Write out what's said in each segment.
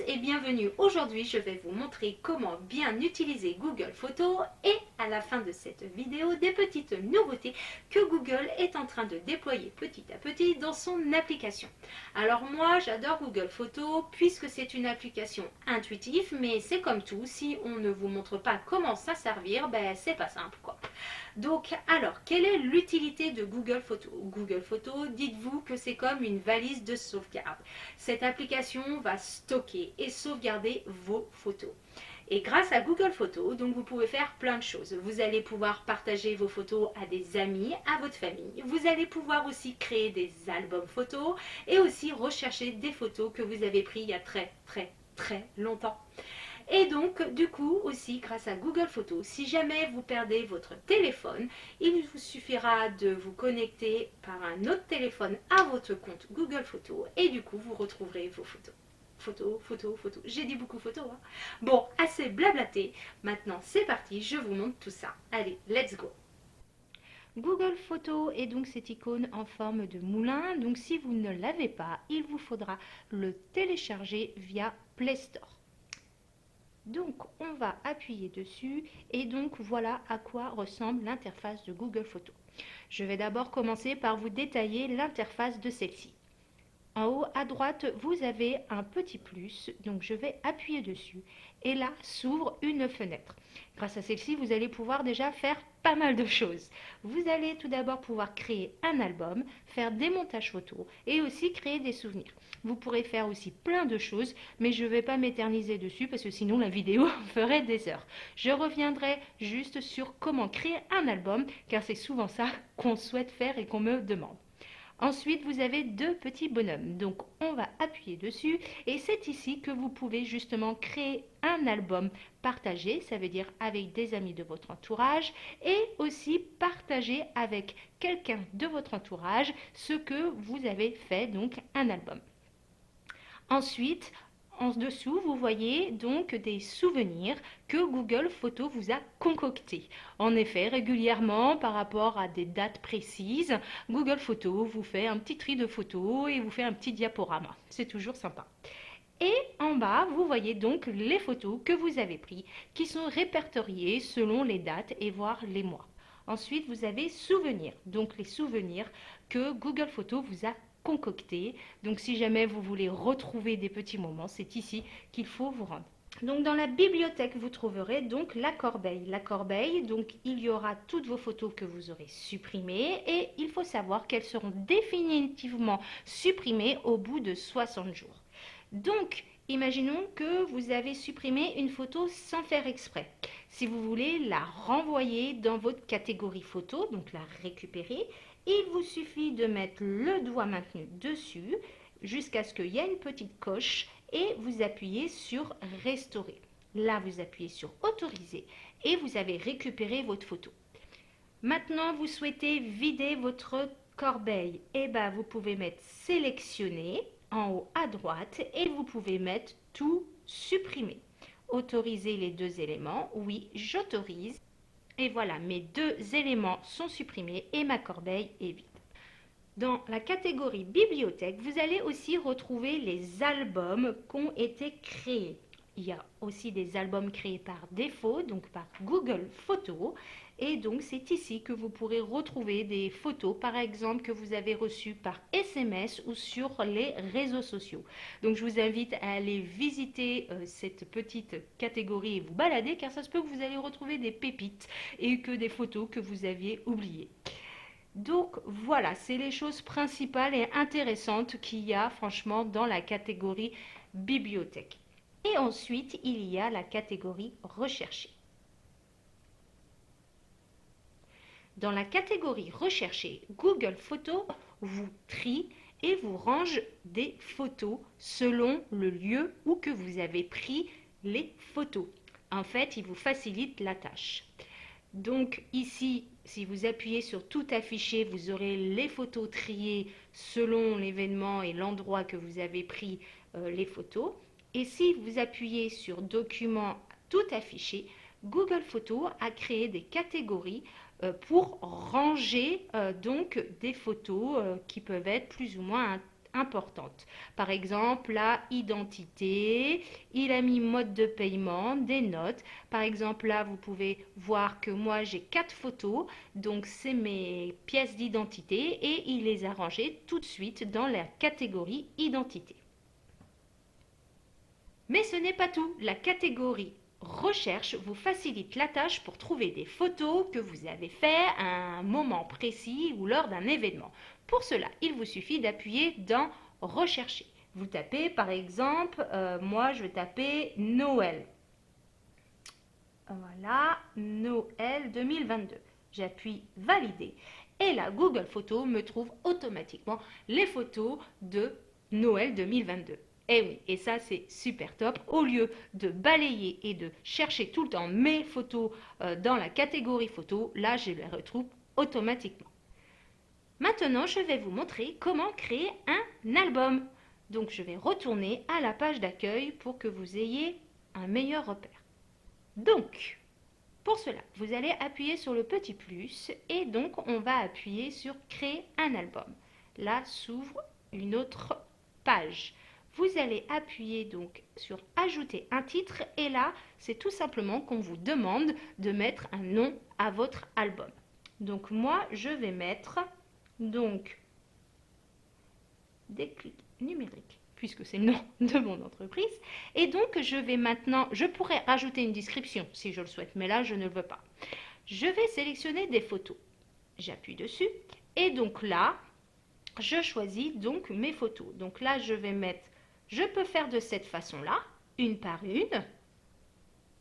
et bienvenue. Aujourd'hui, je vais vous montrer comment bien utiliser Google Photos et à la fin de cette vidéo, des petites nouveautés que Google est en train de déployer petit à petit dans son application. Alors moi, j'adore Google Photos puisque c'est une application intuitive, mais c'est comme tout, si on ne vous montre pas comment ça servir, ben c'est pas simple quoi. Donc, alors, quelle est l'utilité de Google Photos? Google Photos, dites-vous que c'est comme une valise de sauvegarde. Cette application va stocker et sauvegarder vos photos. Et grâce à Google Photos, donc vous pouvez faire plein de choses. Vous allez pouvoir partager vos photos à des amis, à votre famille. Vous allez pouvoir aussi créer des albums photos et aussi rechercher des photos que vous avez prises il y a très longtemps. Et donc, du coup, aussi, grâce à Google Photos, si jamais vous perdez votre téléphone, il vous suffira de vous connecter par un autre téléphone à votre compte Google Photos et du coup, vous retrouverez vos photos. Photos. J'ai dit beaucoup photos. Hein. Bon, assez blablaté. Maintenant, c'est parti, je vous montre tout ça. Allez, let's go. Google Photos est donc cette icône en forme de moulin. Donc, si vous ne l'avez pas, il vous faudra le télécharger via Play Store. Donc, on va appuyer dessus et donc voilà à quoi ressemble l'interface de Google Photos. Je vais d'abord commencer par vous détailler l'interface de celle-ci. En haut à droite, vous avez un petit plus, donc je vais appuyer dessus et là s'ouvre une fenêtre. Grâce à celle-ci, vous allez pouvoir déjà faire pas mal de choses. Vous allez tout d'abord pouvoir créer un album, faire des montages photos et aussi créer des souvenirs. Vous pourrez faire aussi plein de choses, mais je ne vais pas m'éterniser dessus parce que sinon la vidéo ferait des heures. Je reviendrai juste sur comment créer un album, car c'est souvent ça qu'on souhaite faire et qu'on me demande. Ensuite, vous avez deux petits bonhommes. Donc, on va appuyer dessus et c'est ici que vous pouvez justement créer un album partagé, ça veut dire avec des amis de votre entourage et aussi partager avec quelqu'un de votre entourage ce que vous avez fait, donc un album. Ensuite, en dessous, vous voyez donc des souvenirs que Google Photos vous a concoctés. En effet, régulièrement, par rapport à des dates précises, Google Photos vous fait un petit tri de photos et vous fait un petit diaporama. C'est toujours sympa. Et en bas, vous voyez donc les photos que vous avez prises qui sont répertoriées selon les dates et voire les mois. Ensuite, vous avez souvenirs, donc les souvenirs que Google Photos vous a concoctés. Donc si jamais vous voulez retrouver des petits moments, c'est ici qu'il faut vous rendre. Donc dans la bibliothèque, vous trouverez donc la corbeille. La corbeille, donc il y aura toutes vos photos que vous aurez supprimées et il faut savoir qu'elles seront définitivement supprimées au bout de 60 jours. Donc, imaginons que vous avez supprimé une photo sans faire exprès. Si vous voulez la renvoyer dans votre catégorie photo, donc la récupérer, il vous suffit de mettre le doigt maintenu dessus jusqu'à ce qu'il y ait une petite coche et vous appuyez sur restaurer. Là, vous appuyez sur autoriser et vous avez récupéré votre photo. Maintenant, vous souhaitez vider votre corbeille. Eh bien, vous pouvez mettre sélectionner en haut à droite et vous pouvez mettre tout supprimer. Autoriser les deux éléments. Oui, j'autorise. Et voilà, mes deux éléments sont supprimés et ma corbeille est vide. Dans la catégorie bibliothèque, vous allez aussi retrouver les albums qui ont été créés. Il y a aussi des albums créés par défaut, donc par Google Photos. Et donc, c'est ici que vous pourrez retrouver des photos, par exemple, que vous avez reçues par SMS ou sur les réseaux sociaux. Donc, je vous invite à aller visiter cette petite catégorie et vous balader, car ça se peut que vous allez retrouver des pépites et que des photos que vous aviez oubliées. Donc voilà, c'est les choses principales et intéressantes qu'il y a franchement dans la catégorie bibliothèque. Et ensuite, il y a la catégorie recherchée. Dans la catégorie recherchée, Google Photos vous trie et vous range des photos selon le lieu où que vous avez pris les photos. En fait, il vous facilite la tâche. Donc ici, si vous appuyez sur tout afficher, vous aurez les photos triées selon l'événement et l'endroit que vous avez pris les photos. Et si vous appuyez sur document tout affiché, Google Photos a créé des catégories pour ranger donc des photos qui peuvent être plus ou moins importantes. Par exemple, la identité, il a mis mode de paiement, des notes. Par exemple, là, vous pouvez voir que moi, j'ai 4 photos. Donc, c'est mes pièces d'identité et il les a rangées tout de suite dans la catégorie identité. Mais ce n'est pas tout. La catégorie recherche vous facilite la tâche pour trouver des photos que vous avez faites à un moment précis ou lors d'un événement. Pour cela, il vous suffit d'appuyer dans rechercher. Vous tapez par exemple, moi je vais taper Noël. Voilà, Noël 2022. J'appuie valider et là Google Photos me trouve automatiquement les photos de Noël 2022. Et oui, et ça c'est super top. Au lieu de balayer et de chercher tout le temps mes photos dans la catégorie photos, là je les retrouve automatiquement. Maintenant, je vais vous montrer comment créer un album. Donc je vais retourner à la page d'accueil pour que vous ayez un meilleur repère. Donc, pour cela, vous allez appuyer sur le petit plus et donc on va appuyer sur créer un album. Là s'ouvre une autre page. Vous allez appuyer donc sur ajouter un titre et là c'est tout simplement qu'on vous demande de mettre un nom à votre album. Donc moi je vais mettre donc Déclic numérique puisque c'est le nom de mon entreprise. Et donc, je vais maintenant, je pourrais rajouter une description si je le souhaite, mais là, je ne le veux pas. Je vais sélectionner des photos. J'appuie dessus. Et donc là, je choisis donc mes photos. Donc là, je vais mettre, je peux faire de cette façon-là, une par une.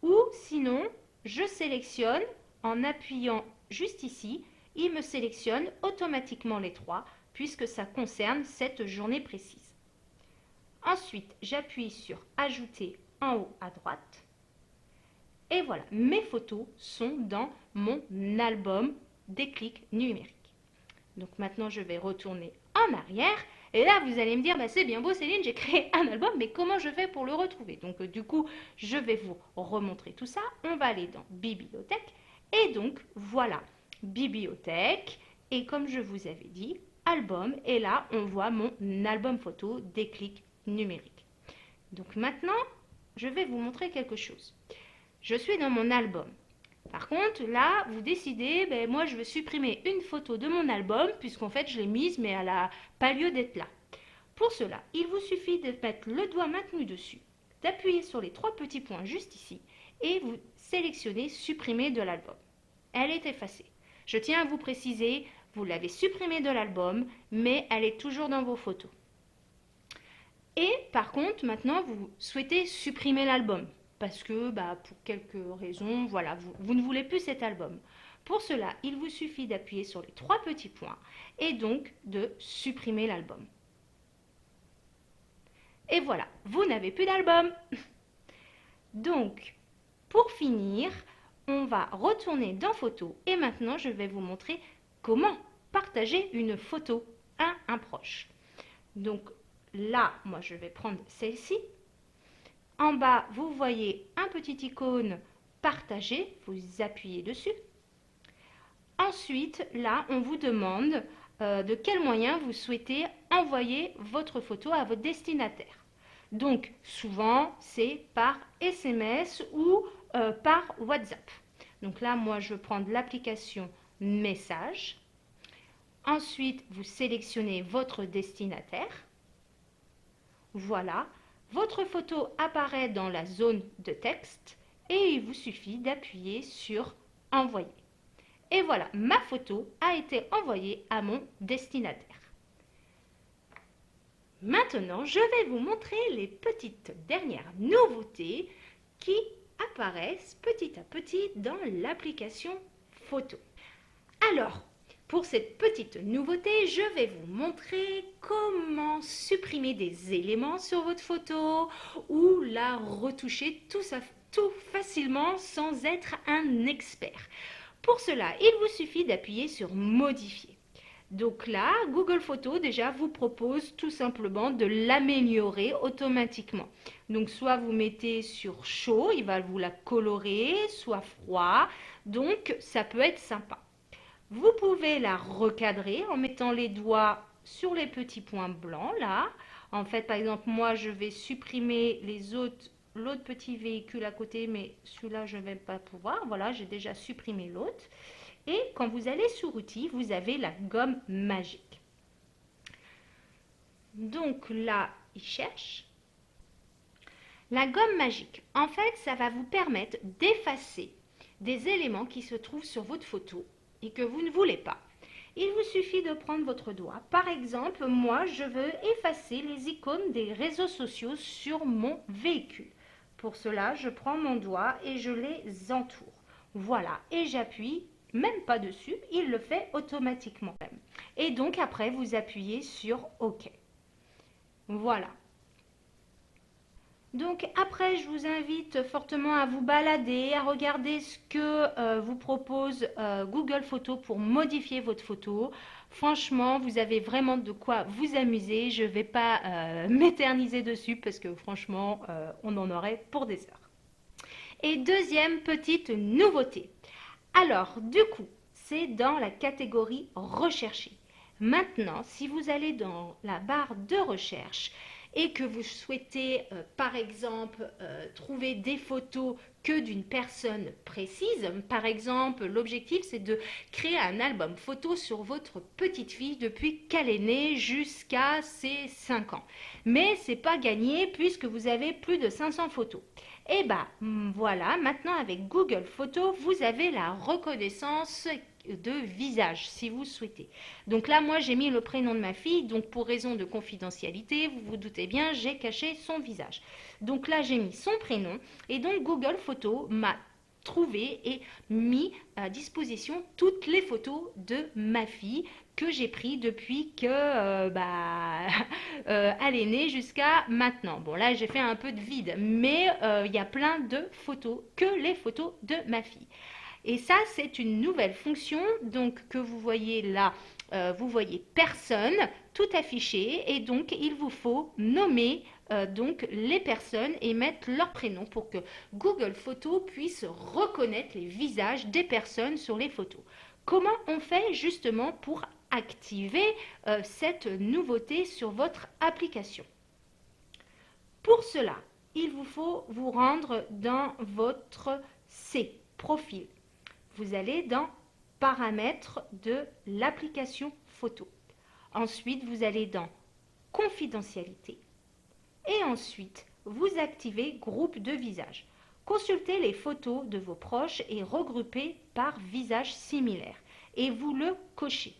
Ou sinon, je sélectionne en appuyant juste ici. Il me sélectionne automatiquement les trois puisque ça concerne cette journée précise. Ensuite, j'appuie sur ajouter en haut à droite. Et voilà, mes photos sont dans mon album Déclic numérique. Donc maintenant, je vais retourner en arrière. Et là, vous allez me dire, bah, c'est bien beau Céline, j'ai créé un album, mais comment je fais pour le retrouver? Donc du coup, je vais vous remontrer tout ça. On va aller dans Bibliothèque. Et donc, voilà, Bibliothèque. Et comme je vous avais dit, album. Et là, on voit mon album photo Déclic numérique. Donc maintenant, je vais vous montrer quelque chose. Je suis dans mon album. Par contre, là, vous décidez, ben, moi, je veux supprimer une photo de mon album, puisqu'en fait, je l'ai mise, mais elle n'a pas lieu d'être là. Pour cela, il vous suffit de mettre le doigt maintenu dessus, d'appuyer sur les trois petits points juste ici, et vous sélectionnez supprimer de l'album. Elle est effacée. Je tiens à vous préciser, vous l'avez supprimée de l'album, mais elle est toujours dans vos photos. Et par contre, maintenant, vous souhaitez supprimer l'album parce que pour quelques raisons, voilà, vous ne voulez plus cet album. Pour cela, il vous suffit d'appuyer sur les trois petits points et donc de supprimer l'album. Et voilà, vous n'avez plus d'album. Donc, pour finir, on va retourner dans Photos et maintenant, je vais vous montrer comment partager une photo à un proche. Donc, là, moi, je vais prendre celle-ci. En bas, vous voyez un petit icône partager. Vous appuyez dessus. Ensuite, là, on vous demande de quel moyen vous souhaitez envoyer votre photo à votre destinataire. Donc, souvent, c'est par SMS ou par WhatsApp. Donc là, moi, je vais prendre l'application Message. Ensuite, vous sélectionnez votre destinataire. Voilà, votre photo apparaît dans la zone de texte et il vous suffit d'appuyer sur Envoyer. Et voilà, ma photo a été envoyée à mon destinataire. Maintenant, je vais vous montrer les petites dernières nouveautés qui apparaissent petit à petit dans l'application photo. Alors, pour cette petite nouveauté, je vais vous montrer comment supprimer des éléments sur votre photo ou la retoucher tout facilement sans être un expert. Pour cela, il vous suffit d'appuyer sur Modifier. Donc là, Google Photos déjà vous propose tout simplement de l'améliorer automatiquement. Donc soit vous mettez sur chaud, il va vous la colorer, soit froid. Donc ça peut être sympa. Vous pouvez la recadrer en mettant les doigts sur les petits points blancs là. En fait, par exemple, moi, je vais supprimer l'autre petit véhicule à côté, mais celui-là, je ne vais pas pouvoir. Voilà, j'ai déjà supprimé l'autre. Et quand vous allez sur Outils, vous avez la gomme magique. Donc là, il cherche. La gomme magique, en fait, ça va vous permettre d'effacer des éléments qui se trouvent sur votre photo et que vous ne voulez pas. Il vous suffit de prendre votre doigt. Par exemple, moi, je veux effacer les icônes des réseaux sociaux sur mon véhicule. Pour cela, je prends mon doigt et je les entoure. Voilà, et j'appuie même pas dessus, il le fait automatiquement. Et donc après, vous appuyez sur OK. Voilà. Donc après, je vous invite fortement à vous balader, à regarder ce que vous propose Google Photos pour modifier votre photo. Franchement, vous avez vraiment de quoi vous amuser. Je ne vais pas m'éterniser dessus parce que franchement, on en aurait pour des heures. Et deuxième petite nouveauté. Alors, du coup, c'est dans la catégorie rechercher. Maintenant, si vous allez dans la barre de recherche et que vous souhaitez, par exemple, trouver des photos que d'une personne précise, par exemple, l'objectif c'est de créer un album photo sur votre petite fille depuis qu'elle est née jusqu'à ses 5 ans. Mais c'est pas gagné puisque vous avez plus de 500 photos. Et bah voilà, maintenant avec Google Photos, vous avez la reconnaissance de visage si vous souhaitez. Donc là, moi j'ai mis le prénom de ma fille, donc pour raison de confidentialité, vous vous doutez bien, j'ai caché son visage. Donc là, j'ai mis son prénom et donc Google Photos m'a trouvé et mis à disposition toutes les photos de ma fille que j'ai pris depuis que elle est née jusqu'à maintenant. Bon là j'ai fait un peu de vide, mais il y a plein de photos, que les photos de ma fille. Et ça c'est une nouvelle fonction donc que vous voyez là, vous voyez personne, tout affiché et donc il vous faut nommer donc les personnes et mettre leur prénom pour que Google Photos puisse reconnaître les visages des personnes sur les photos. Comment on fait justement pour activer cette nouveauté sur votre application? Pour cela, il vous faut vous rendre dans votre profil. Vous allez dans paramètres de l'application photo. Ensuite, vous allez dans confidentialité. Et ensuite, vous activez groupe de visage. Consultez les photos de vos proches et regroupez par visage similaire. Et vous le cochez.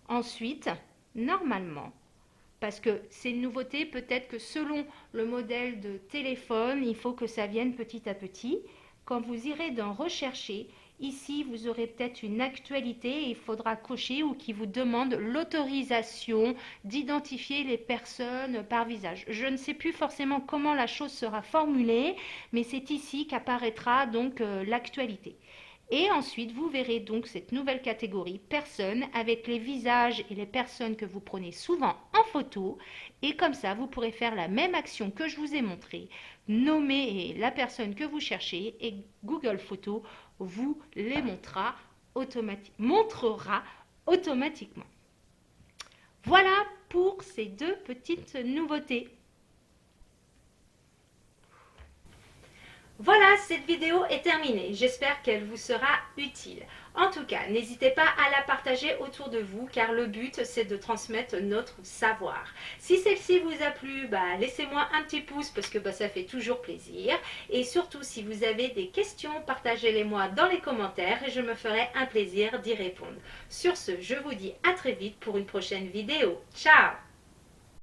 Ensuite, normalement, parce que c'est une nouveauté, peut-être que selon le modèle de téléphone, il faut que ça vienne petit à petit. Quand vous irez dans rechercher, ici vous aurez peut-être une actualité et il faudra cocher ou qui vous demande l'autorisation d'identifier les personnes par visage. Je ne sais plus forcément comment la chose sera formulée, mais c'est ici qu'apparaîtra donc l'actualité. Et ensuite, vous verrez donc cette nouvelle catégorie personnes avec les visages et les personnes que vous prenez souvent en photo. Et comme ça, vous pourrez faire la même action que je vous ai montré, nommer la personne que vous cherchez et Google Photos vous les montrera automatiquement. Voilà pour ces deux petites nouveautés. Voilà, cette vidéo est terminée. J'espère qu'elle vous sera utile. En tout cas, n'hésitez pas à la partager autour de vous car le but c'est de transmettre notre savoir. Si celle-ci vous a plu, laissez-moi un petit pouce parce que ça fait toujours plaisir. Et surtout, si vous avez des questions, partagez-les-moi dans les commentaires et je me ferai un plaisir d'y répondre. Sur ce, je vous dis à très vite pour une prochaine vidéo. Ciao!